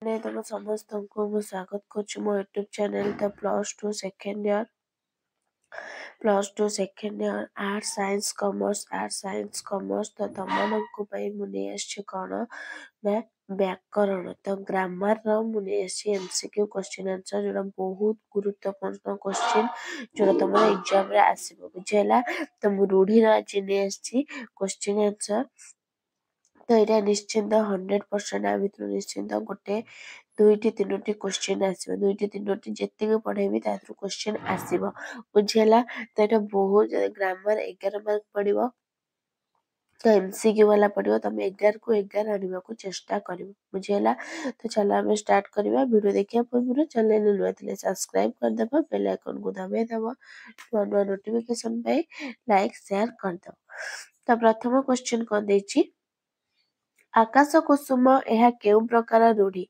ତମ ସମସ୍ତଙ୍କୁ ମୁଁ ସ୍ୱାଗତ କରୁଛି ମୋ ୟୁଟ୍ୟୁବ ଚ୍ୟାନେଲ ଦ +2 second year art science commerce. ତ ତମମାନଙ୍କ ପାଇଁ ମୁଁ ନେଇ ଆସିଛି କଣ ନା ବ୍ୟାକରଣ। ତ ଗ୍ରାମାରର ମୁଁ ନେଇ ଆସିଛି MCQ କ୍ୱେଶ୍ଚିନ୍ ଆନ୍ସର, ଯୋଉଟା ବହୁତ ଗୁରୁତ୍ୱପୂର୍ଣ୍ଣ କ୍ୱେଶ୍ଚିନ୍, ଯୋଉଟା ତମର ଏକ୍ଜାମରେ ଆସିବ, ବୁଝିହେଲା। ତ ମୁଁ ରୂଢିର ଆଜି ନେଇ ଆସିଛି କ୍ୱେଶ୍ଚିନ୍ ଆନ୍ସର। ତ ଏଇଟା ନିଶ୍ଚିନ୍ତ 100% ଆ ଭିତରୁ ନିଶ୍ଚିନ୍ତ ଗୋଟେ 2ଟି 3ଟି କ୍ୱେଶ୍ଚିନ୍ ଆସିବ। 2ଟି 3ଟି ଯେତିକି ପଢେଇବି ତା ଭିତରୁ କ୍ୱେଶ୍ଚିନ୍ ଆସିବ, ବୁଝିହେଲା। ତ ଏଇଟା ବହୁତ ଗ୍ରାମାର 11 ମାର୍କ ପଡିବ। ତ MCQ ବାଲା ପଡିବ। ତମେ 11କୁ 11 ଆଣିବାକୁ ଚେଷ୍ଟା କରିବ, ବୁଝିହେଲା। ତ ଚାଲ ଆମେ ଷ୍ଟାର୍ଟ କରିବା। ଭିଡିଓ ଦେଖିବା ପୂର୍ବରୁ ଚ୍ୟାନେଲ ନୂଆ ଥିଲେ ସବସ୍କ୍ରାଇବ କରିଦେବ, ବେଲ ଆଇକନକୁ ଦବାଇଦବ, ନୂଆ ନୂଆ ନୋଟିଫିକେସନ ପାଇଁ ଲାଇକ୍ ସେୟାର କରିଦବ। ତ ପ୍ରଥମ କ୍ୱେଶ୍ଚିନ୍ କଣ ଦେଇଛି, ଆକାଶ କୁସୁମ ଏହା କେଉଁ ପ୍ରକାର ରୂଢି?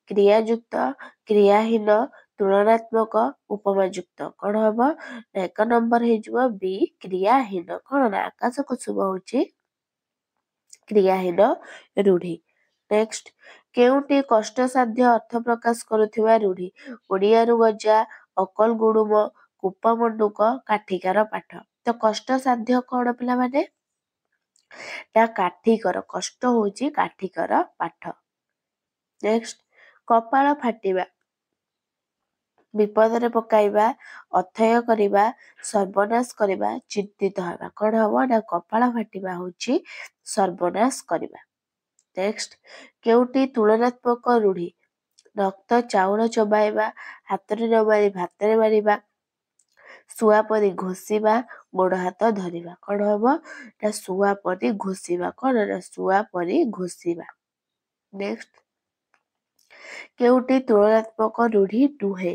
କ୍ରିୟାଯୁକ୍ତ, କ୍ରିୟାହୀନ, ତୁଳନାତ୍ମକ, ଉପମାଯୁକ୍ତ। କଣ ହବ? 1 ନମ୍ବର ହେଇଯିବ B କ୍ରିୟାହୀନ। କଣ ନା ଆକାଶ କୁସୁମ ହଉଛି କ୍ରିୟାହୀନ ରୂଢି। ନେକ୍ସଟ, କେଉଁଟି କଷ୍ଟସାଧ୍ୟ ଅର୍ଥ ପ୍ରକାଶ କରୁଥିବା ରୂଢି? ଓଡ଼ିଆରୁ ଗଜା, ଅକଲ ଗୁଡୁମ, କୂପମଣ୍ଡୁକ, କାଠିକାର ପାଠ। ତ କଷ୍ଟସାଧ୍ୟ କଣ ପିଲାମାନେ? ନା କାଠିକର। କଷ୍ଟ ହଉଛି କାଠିକର ପାଠ। ନେକ୍ସଟ, କପାଳ ଫାଟିବା, ବିପଦରେ ପକାଇବା, ଅଥୟ କରିବା, ସର୍ବନାଶ କରିବା, ଚିନ୍ତିତ ହେବା। କଣ ହବ ନା କପାଳ ଫାଟିବା ହଉଛି ସର୍ବନାଶ କରିବା। ନେକ୍ସଟ, କେଉଁଟି ତୁଳନାତ୍ମକ ରୂଢି? ରକ୍ତ ଚାଉଳ ଚୋବାଇବା, ହାତରେ ନ ମାରି ଭାତରେ ମାରିବା, ଶୁଆ ପରି ଘୋଷିବା, ଗୋଡ ହାତ ଧରିବା। କଣ ହବ ନା ଶୁଆ ପରି ଘୋଷିବା। କଣ ନା ଶୁଆ ପରି ଘୋଷିବା। ନେକ୍ସଟ, କେଉଁଟି ତୁଳନାତ୍ମକ ରୂଢି ନୁହେଁ?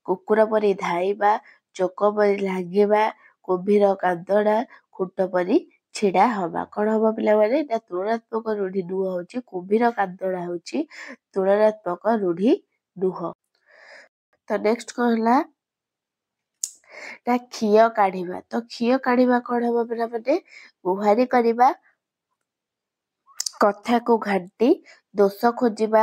କୁକୁର ପରି ଧାଇଁବା, ଚୋକ ପରି ଲାଗିବା, କୁମ୍ଭୀର କାନ୍ଦଣା, ଖୁଣ୍ଟ ପରି ଛିଡା ହବା। କଣ ହବ ପିଲାମାନେ? ନା ତୁଳନାତ୍ମକ ରୂଢି ନୁହଁ ହଉଛି କୁମ୍ଭୀର କାନ୍ଦଣା ହଉଛି ତୁଳନାତ୍ମକ ରୂଢି ନୁହଁ। ତ ନେକ୍ସଟ କଣ ହେଲା ନା ଖିଅ କାଢିବା। ତ ଖିଅ କାଢିବା କଣ ହବ ପିଲାମାନେ? ଗୁହାରି କରିବା, କଥାକୁ ଘାଣ୍ଟି, ଦୋଷ ଖୋଜିବା,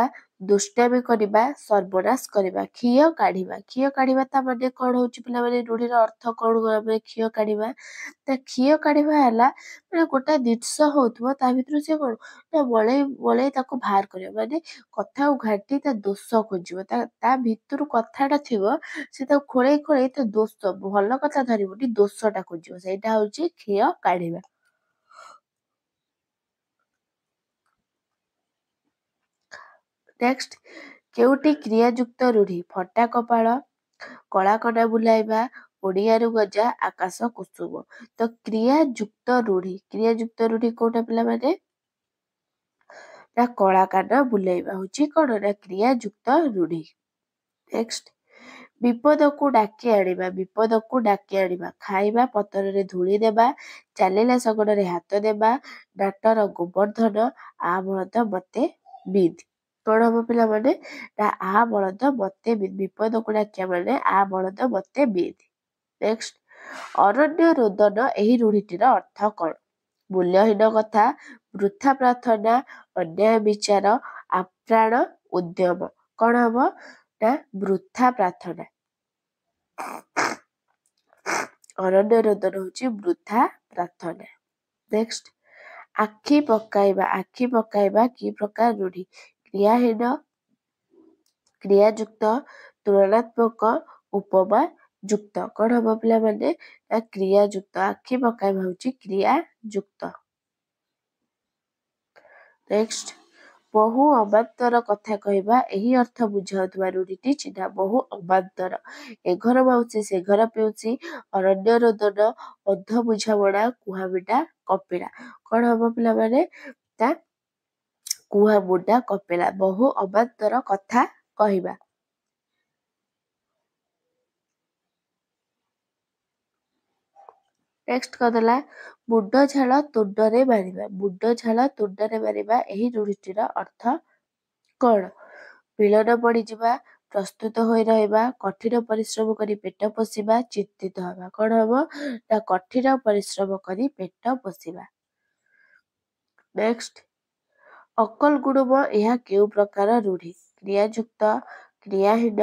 ଦୁଷ୍ଟାମି କରିବା, ସର୍ବନାଶ କରିବା। ଖିଅ କାଢିବା। ଖିଅ କାଢିବା ତା ମାନେ କଣ ହଉଛି ପିଲାମାନେ? ରୂଢିର ଅର୍ଥ କଣ ଆମେ ଖିଅ କାଢିବା? ତା ଖିଅ କାଢିବା ହେଲା ମାନେ ଗୋଟେ ଜିନିଷ ହଉଥିବ ତା ଭିତରୁ ସେ କଣ ନା ବଳେଇ ତାକୁ ବାହାର କରିବ। ମାନେ କଥାକୁ ଘାଣ୍ଟି ତା ଦୋଷ ଖୋଜିବ। ତା ଭିତରୁ କଥାଟା ଥିବ, ସେ ତାକୁ ଖୋଳେଇ ତା ଦୋଷ, ଭଲ କଥା ଧରିବନି, ଦୋଷଟା ଖୋଜିବ। ସେଇଟା ହଉଛି ଖିଅ କାଢିବା। ନେକ୍ସଟ, କେଉଁଟି କ୍ରିୟାଯୁକ୍ତ ରୂଢି? ଫଟା କପାଳ, କଳା କନା ବୁଲାଇବା, ଓଡ଼ିଆରୁ ଗଜା, ଆକାଶ କୁସୁମ। ତ କ୍ରିୟାଯୁକ୍ତ ରୂଢି କୋଉଟା ପିଲାମାନେ? ନା କଳା କାନ ବୁଲେଇବା ହଉଛି କଣ ନା କ୍ରିୟାଯୁକ୍ତ ରୂଢି। ନେକ୍ସଟ, ବିପଦକୁ ଡାକି ଆଣିବା, ଖାଇବା ପତରରେ ଧୂଳି ଦେବା, ଚାଲିଲା ଶଗଡ଼ରେ ହାତ ଦେବା, ନାଟର ଗୋବର୍ଦ୍ଧନ, ଆ ବଳଦ ମତେ ବିନ୍ଧ। କଣ ହବ ପିଲାମାନେ? ନା ଆ ବଳଦ ମତେ ବିନ୍ଧ। ବିପଦକୁ ଡାକିବା ମାନେ ଆ ବଳଦ ମତେ ବିନ୍ଧ। ନେକ୍ସଟ, ଅରଣ୍ୟ ରୋଦନ ଏହି ରୂଢିଟିର ଅର୍ଥ କଣ? ମୂଲ୍ୟହୀନ କଥା, ବୃଥା ପ୍ରାର୍ଥନା, ଅନ୍ୟାୟ ବିଚାର, ଆପ୍ରାଣ ଉଦ୍ୟମ। କଣ ହବ ନା ବୃଥା ପ୍ରାର୍ଥନା। ଅରଣ୍ୟ ରୋଦନ ହଉଛି ବୃଥା ପ୍ରାର୍ଥନା। ନେକ୍ସଟ, ଆଖି ପକାଇବା କି ପ୍ରକାର ରୂଢି? କ୍ରିୟାହୀନ, କ୍ରିୟାଯୁକ୍ତ, ତୁଳନାତ୍ମକ, ଉପମା ଯୁକ୍ତ। କଣ ହବ ପିଲାମାନେ? ନା କ୍ରିୟାଯୁକ୍ତ। ଆଖି ପକାଇବା ହଉଛି କ୍ରିୟାଯୁକ୍ତ। ନେକ୍ସଟ, ବହୁ ଅବାନ୍ତର କଥା କହିବା ଏହି ଅର୍ଥ ବୁଝାଉଥିବା ରୂଢିଟି ଚିହ୍ନା। ବହୁ ଅବାନ୍ତର, ଏ ଘର ମାଉସୀ ସେ ଘର ପିଉସୀ, ଅରଣ୍ୟ ରୋଦନ, ଅନ୍ଧ ବୁଝାମଣା, କୁହାମୁଣ୍ଡା କପିଳା। କଣ ହବ ପିଲାମାନେ? ତା କୁହାମୁଣ୍ଡା କପିଳା। ବହୁ ଅବାନ୍ତର କଥା କହିବା। ନେକ୍ସଟ କରିଦେଲା ମୁଣ୍ଡ ଝାଳ ତୁଣ୍ଡରେ ମାରିବା। ଏହି ରୂଢିଟିର ଅର୍ଥ କଣ? ବିଳନ ପଡିଯିବା, ପ୍ରସ୍ତୁତ ହୋଇ ରହିବା, କଠିନ ପରିଶ୍ରମ କରି ପେଟ ପୋଷିବା, ଚିନ୍ତିତ ହେବା। କଣ ହବ ନା କଠିନ ପରିଶ୍ରମ କରି ପେଟ ପୋଷିବା। ନେକ୍ସଟ, ଅକଲ ଗୁଡୁମ ଏହା କେଉଁ ପ୍ରକାର ରୂଢି? କ୍ରିୟାଯୁକ୍ତ, କ୍ରିୟାହୀନ,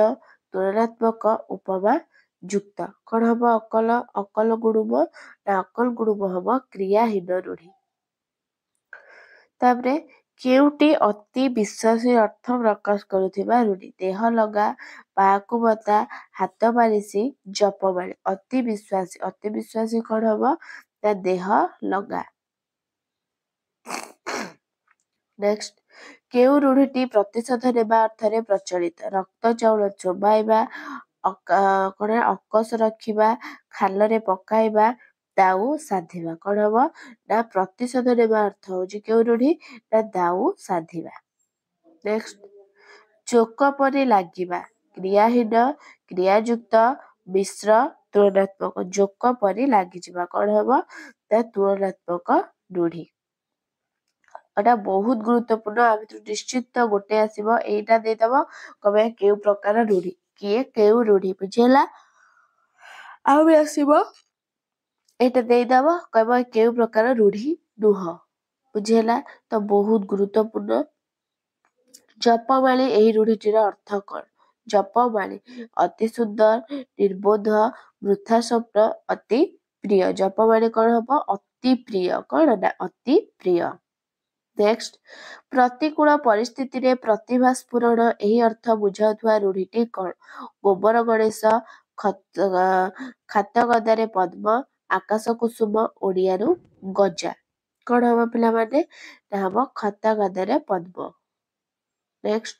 ତୁଳନାତ୍ମକ, ଉପମା ଯୁକ୍ତ। କ'ଣ ହବ? ଅକଲ, ଅକଲ ଗୁଣୁମ ନା ଅକଲ ଗୁଣୁମ ହବ କ୍ରିୟାହୀନ ରୂଢ଼ି। ତାପରେ କେଉଁଟି ଅତି ବିଶ୍ୱାସୀ ଅର୍ଥ ପ୍ରକାଶ କରୁଥିବା ରୂଢ଼ି? ଦେହ ଲଗା, ପାହାକୁ ବତା, ହାତ ବାରିସି, ଜପମାଳି। ଅତି ବିଶ୍ୱାସୀ, ଅତି ବିଶ୍ୱାସୀ କ'ଣ ହବ? ନା ଦେହ ଲଗା। ନେକ୍ସଟ, କେଉଁ ରୂଢ଼ିଟି ପ୍ରତିଶୋଧ ନେବା ଅର୍ଥରେ ପ୍ରଚଳିତ? ରକ୍ତ ଚାଉଳ ଚୋବାଇବା, କ'ଣ ଅକସ ରଖିବା, ଖାଲରେ ପକାଇବା, ଦାଉ ସାଧିବା। କ'ଣ ହବ? ନା ପ୍ରତିଶୋଧ ନେବା ଅର୍ଥ ହଉଛି କେଉଁ ରୂଢ଼ି? ନା ଦାଉ ସାଧିବା। ନେକ୍ସଟ, ଚୋକ ପରି ଲାଗିବା, କ୍ରିୟାହୀନ, କ୍ରିୟାଯୁକ୍ତ, ମିଶ୍ର, ତୁଳନାତ୍ମକ। ଜୋକ ପରି ଲାଗିଯିବା କ'ଣ ହବ? ନା ତୁଳନାତ୍ମକ ରୂଢ଼ି। ଏଟା ବହୁତ ଗୁରୁତ୍ୱପୂର୍ଣ୍ଣ। ଆ ଭିତରୁ ନିଶ୍ଚିତ ଗୋଟେ ଆସିବ, ଏଇଟା ଦେଇଦବ କହିବେ କେଉଁ ପ୍ରକାର ରୂଢ଼ି, କିଏ କେଉଁ ରୂଢ଼ି, ବୁଝିହେଲା? ଆଉ ବି ଆସିବ, ଏଇଟା ଦେଇଦବ କହିବ କେଉଁ ପ୍ରକାର ରୂଢ଼ି ନୁହଁ, ବୁଝିହେଲା? ତ ବହୁତ ଗୁରୁତ୍ୱପୂର୍ଣ୍ଣ। ଜପମାଳି, ଏହି ରୂଢ଼ିଟିର ଅର୍ଥ କ'ଣ? ଜପମାଳି ଅତି ସୁନ୍ଦର, ନିର୍ବୋଧ, ବୃଥା ସ୍ୱପ୍ନ, ଅତି ପ୍ରିୟ। ଜପମାଳି କ'ଣ ହବ? ଅତି ପ୍ରିୟ। କ'ଣ ନା ଅତି ପ୍ରିୟ। ନେକ୍ସଟ, ପ୍ରତିକୂଳ ପରିସ୍ଥିତିରେ ପ୍ରତିଭା ସ୍ଫୁରଣ, ଏହି ଅର୍ଥ ବୁଝାଉଥିବା ରୂଢ଼ିଟି କ'ଣ? ଗୋବର ଗଣେଶ, ଖାତ ଗଦାରେ ପଦ୍ମ, ଆକାଶ କୁସୁମ, ଓଡ଼ିଆରୁ ଗଜା। କ'ଣ ହବ ପିଲାମାନେ? ନା ହବ ଖାତା ଗଦାରେ ପଦ୍ମ। ନେକ୍ସଟ,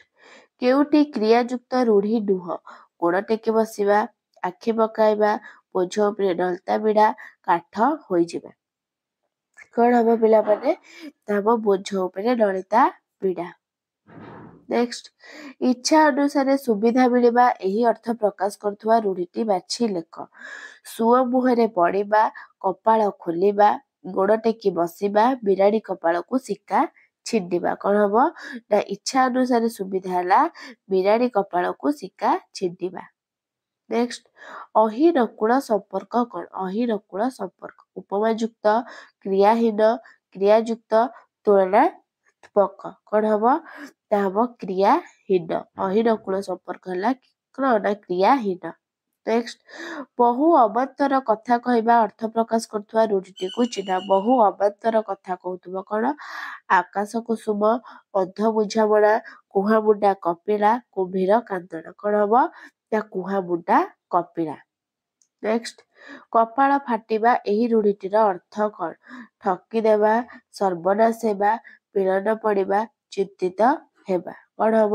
କେଉଁଟି କ୍ରିୟାଯୁକ୍ତ ରୂଢ଼ି ନୁହଁ? ଗୋଡ଼ ଟେକି ବସିବା, ଆଖି ପକାଇବା, ବୋଝ ଉପରେ ଡଲତା ବିଡ଼ା, କାଠ ହୋଇଯିବା। କ'ଣ ହବ ପିଲାମାନେ? ନା ହବ ବୋଝ ଉପରେ ଡଳିତା ବିଡ଼ା। ନେକ୍ସଟ, ଇଚ୍ଛା ଅନୁସାରେ ସୁବିଧା ମିଳିବା, ଏହି ଅର୍ଥ ପ୍ରକାଶ କରୁଥିବା ରୂଢ଼ିଟି ବାଛି ଲେଖ। ସୁଅ ମୁହଁରେ ପଡ଼ିବା, କପାଳ ଖୋଲିବା, ଗୋଡ଼ ଟେକି ବସିବା, ବିରାଡ଼ି କପାଳକୁ ଶିକା ଛିଣ୍ଡିବା। କ'ଣ ହବ? ନା ଇଚ୍ଛା ଅନୁସାରେ ସୁବିଧା ହେଲା ବିରାଡ଼ି କପାଳକୁ ଶିକା ଛିଣ୍ଡିବା। ନେକ୍ସଟ, ଅହିନକୁଳ ସମ୍ପର୍କ କ'ଣ? ଅହିନକୁଳ ସମ୍ପର୍କ ଉପମା ଯୁକ୍ତ, କ୍ରିୟାହୀନ, କ୍ରିୟାଯୁକ୍ତ, ତୁଳନାତ୍ମକ। କ'ଣ ହବ? ତା ହବ କ୍ରିୟାହୀନ। ଅହିନକୁଳ ସମ୍ପର୍କ ହେଲା କ'ଣ? ନା କ୍ରିୟାହୀନ। ନେକ୍ସଟ, ବହୁ ଅବାନ୍ତର କଥା କହିବା, ଅର୍ଥ ପ୍ରକାଶ କରୁଥିବା ରୂଢ଼ିଟିକୁ ଚିହ୍ନ। ବହୁ ଅବାନ୍ତର କଥା କହୁଥିବ କ'ଣ? ଆକାଶ କୁସୁମ, ଅନ୍ଧ ବୁଝାମଣା, କୁହାମୁଣ୍ଡା କପିଳା, କୁମ୍ଭୀର କାନ୍ଦଣା। କ'ଣ ହବ? ନା କୁହାମୁଣ୍ଡା କପିଳା। ନେକ୍ସଟ, କପାଳ ଫାଟିବା, ଏହି ରୂଢ଼ିଟିର ଅର୍ଥ କ'ଣ? ଠକିଦେବା, ସର୍ବନାଶ ହେବା, ମିଳନ ପଡ଼ିବା, ଚିନ୍ତିତ ହେବା। କ'ଣ ହବ?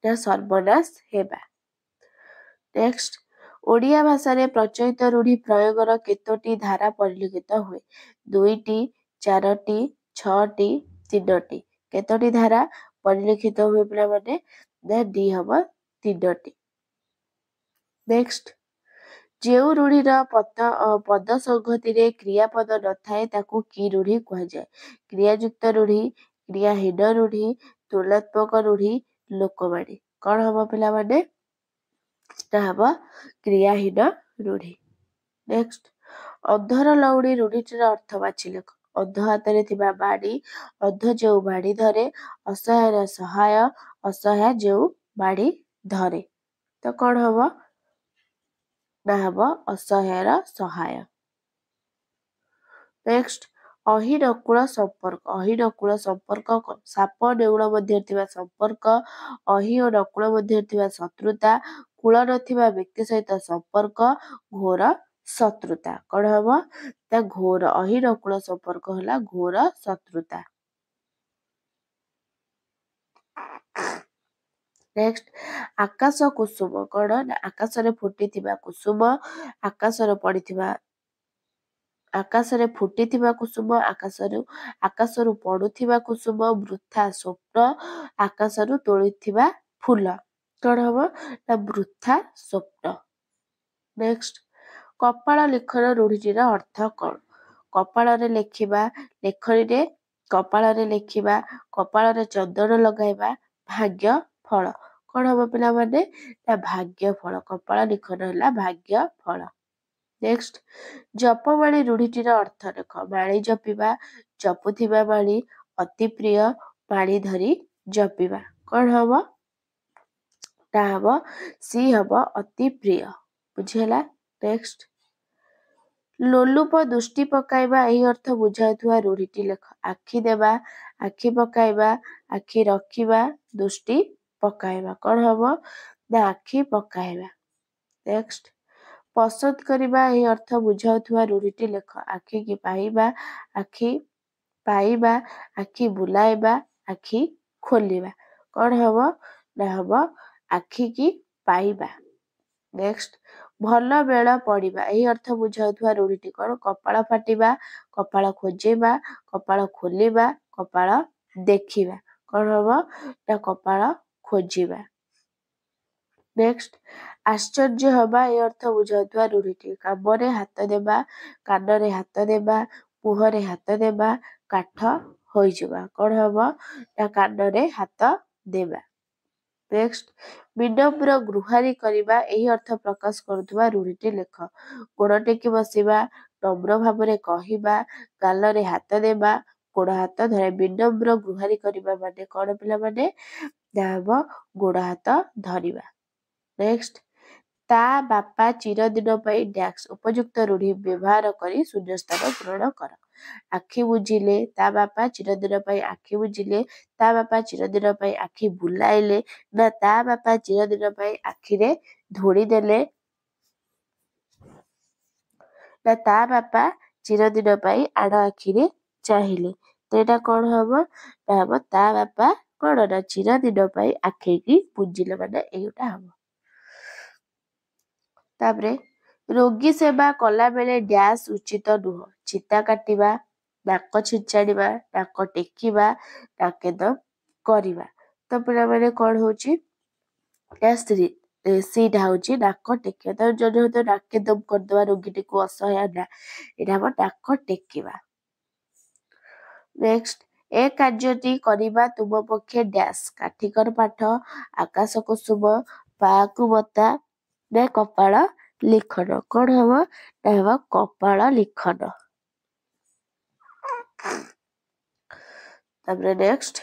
ନା ସର୍ବନାଶ ହେବା। ନେକ୍ସଟ, ଓଡ଼ିଆ ଭାଷାରେ ପ୍ରଚଳିତ ରୂଢ଼ି ପ୍ରୟୋଗର କେତୋଟି ଧାରା ପରିଲକ୍ଷିତ ହୁଏ? 2ଟି, 4ଟି, 6ଟି, 3ଟି। କେତୋଟି ଧାରା ପରିଲକ୍ଷିତ ହୁଏ ପିଲାମାନେ? ନା ଡି ହବ 3ଟି। ନେକ୍ସଟ, ଯେଉଁ ରୂଢ଼ିର ପଦ ସଂହତିରେ କ୍ରିୟାପଦ ନଥାଏ ତାକୁ କି ରୂଢ଼ି କୁହାଯାଏ? କ୍ରିୟାଯୁକ୍ତ ରୂଢ଼ି, କ୍ରିୟାହୀନ ରୂଢ଼ି, ତୁଳନାତ୍ମକ ରୂଢ଼ି, ଲୋକବାଣୀ। କ'ଣ ହବ ପିଲାମାନେ? ନା ହବ କ୍ରିୟାହୀନ ରୂଢ଼ି। ନେକ୍ସଟ, ଅନ୍ଧର ଲଉଡ଼ି ରୂଢ଼ିଟିର ଅର୍ଥ ବାଛି ଲେଖ। ଅନ୍ଧ ହାତରେ ଥିବା ବାଡ଼ି, ଅନ୍ଧ ଯେଉଁ ବାଡ଼ି ଧରେ, ଅସହାୟର ସହାୟ, ଅସହାୟ ଯେଉଁ ବାଡ଼ି ଧରେ। ତ କ'ଣ ହବ? ନା ହବ ଅସହାୟର ସହାୟ। ନେକ୍ସଟ, ଅହିନକୁଳ ସମ୍ପର୍କ। ଅହିନକୁଳ ସମ୍ପର୍କ କ'ଣ? ସାପ ନେଉଳ ମଧ୍ୟରେ ଥିବା ସମ୍ପର୍କ, ଅହି ଓ ନକୁଳ ମଧ୍ୟରେ ଥିବା ଶତ୍ରୁତା, କୂଳ ନଥିବା ବ୍ୟକ୍ତି ସହିତ ସମ୍ପର୍କ, ଘୋର ଶତ୍ରୁତା। କ'ଣ ହବ? ନା ଘୋର, ଅହିନକୁଳ ସମ୍ପର୍କ ହେଲା ଘୋର ଶତ୍ରୁତା। ନେକ୍ସଟ, ଆକାଶ କୁସୁମ କ'ଣ? ନା ଆକାଶରେ ଫୁଟିଥିବା କୁସୁମ, ଆକାଶରେ ଫୁଟିଥିବା କୁସୁମ, ଆକାଶରୁ ପଡୁଥିବା କୁସୁମ, ବୃଥା ସ୍ୱପ୍ନ, ଆକାଶରୁ ତୋଳିଥିବା ଫୁଲ। କ'ଣ ହବ? ନା ବୃଥା ସ୍ୱପ୍ନ। ନେକ୍ସଟ, କପାଳ ଲିଖନ ରୂଢ଼ିଟିର ଅର୍ଥ କ'ଣ? କପାଳରେ ଲେଖିବା, ଲେଖନୀରେ କପାଳରେ ଲେଖିବା, କପାଳରେ ଚନ୍ଦନ ଲଗାଇବା, ଭାଗ୍ୟ ଫଳ। କ'ଣ ହବ ପିଲାମାନେ? ନା ଭାଗ୍ୟ ଫଳ। କପାଳ ଲିଖନ ହେଲା ଭାଗ୍ୟ ଫଳ। ନେକ୍ସଟ, ଜପମାଳି ରୂଢ଼ିଟିର ଅର୍ଥ ଲେଖ। ମାଳି ଜପିବା, ଜପୁଥିବା ମାଳି, ଅତି ପ୍ରିୟ, ମାଳି ଧରି ଜପିବା। कौन हम ता हम सी हम अति प्रिय बुझीला। नेक्स्ट लोलुप दृष्टि पकाइबा एही अर्थ बुझाउथुवा रूढ़ीटी लेख आखि देबा आखि पकाइबा आखि रखिबा दृष्टि पकाइबा कौन हम ना आखि पकाइबा। नेक्स्ट पसंद करबा एही अर्थ बुझाउथुवा रूढ़ीटी लेख आखि की पाइबा आखि बुलाइबा आखि खोलिबा कौन हम ना हम आखि की पाइबा। नेक्स्ट भल बेल पड़िबा एही अर्थ बुझाउथुवा रूढ़ीटी कौन कपाळ फाटिबा कपाळ खोजिबा कपाळ खोलिबा कपाळ देखिबा कौन हम ना कपाळ खोजिबा। नेक्स्ट आश्चर्य हवा ए अर्थ बुझाउथुवा रूढ़ीटी कामरे हाथ देबा कानरे हाथ देबा मुहरे हाथ देबा काठ होइजिबा कौन हम ना कानरे हाथ देबा। नेक्स्ट विनम्र गुहारी करिबा एही अर्थ प्रकाश करुथुवा रूढ़ीटी लेख गोड़ टेकी बसिबा नम्र भावरे कहिबा गालरे हाथ देबा गोड़ हाथ धरे विनम्र गुहारी करिबा माने कौन पिला माने ना हम गोड़ हाथ धरिबा। नेक्स्ट ता बापा चिरदिन पई डैक्स उपयुक्त रूढ़ी व्यवहार करी शून्यस्थान पूरण कर आखि बुझिले ता बापा चिरदिन पई आखि बुझिले ता बापा चिरदिन पई आखि बुलाइले ना ता बापा चिरदिन पई आखिरे धूଳି देले ना ता बापा चिरदिन पई आड़ आखिरे चाहिए तो एटा कौन हम ना हम ता बापा कौन ना चिरदिन पई आखि की बुझिले माने एटा हम। तापरे रोगी सेवा कला बेले डैश उचित नुह चिता काटिबा नाक छिंचाड़िबा नाक टेकिबा नाकेदम करिबा तो पिला माने कौन होची सीटा होची नाक टेकिबा तो जने तो नाकेदम करदवा रोगीटी को असहाय ना एटा हम नाक टेकिबा। नेक्स्ट ए कार्यटी करिबा तुम पक्षे डैश काठिकर पाठ आकाश कुसुम पाकु बता ने कपाळ लिखन कौन हम ना हम कपाळ लिखन। तापरे नेक्स्ट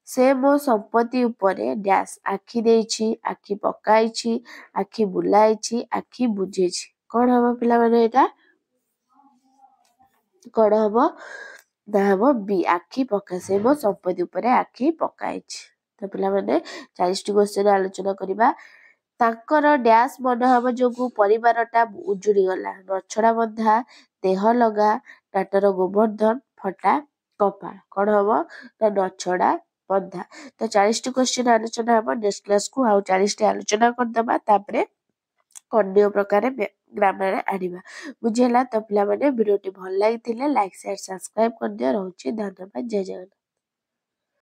से मो संपत्ति उपरे डैश आखि देइछि आखि पकाइछि आखि बुलाइछि आखि बुझेछि कौन हम पिला माने एटा कौन हम ना हम बी आखि पका से मो संपत्ति उपरे आखि पकाइछि। तो पिला माने 40टी क्वेश्चन आलोचना करिबा तांकर डैश मनोभाव जोगु परिवारटा उजुड़ी गला नछड़ा बंधा देह लगा टाटर गोवर्धन फटा कपाळ कौन हम ना नछड़ा बंधा। तो 40टी क्वेश्चन आलोचना हम नेक्स्ट क्लास को आउ 40टी आलोचना करदबा तापरे अन्य प्रकार ग्रामर आनिबा बुझेला। तो पिला माने वीडियोटी भल लागिथिले लाइक शेयर सब्सक्राइब कर दियो रहउची धन्यवाद जय जगन्नाथ।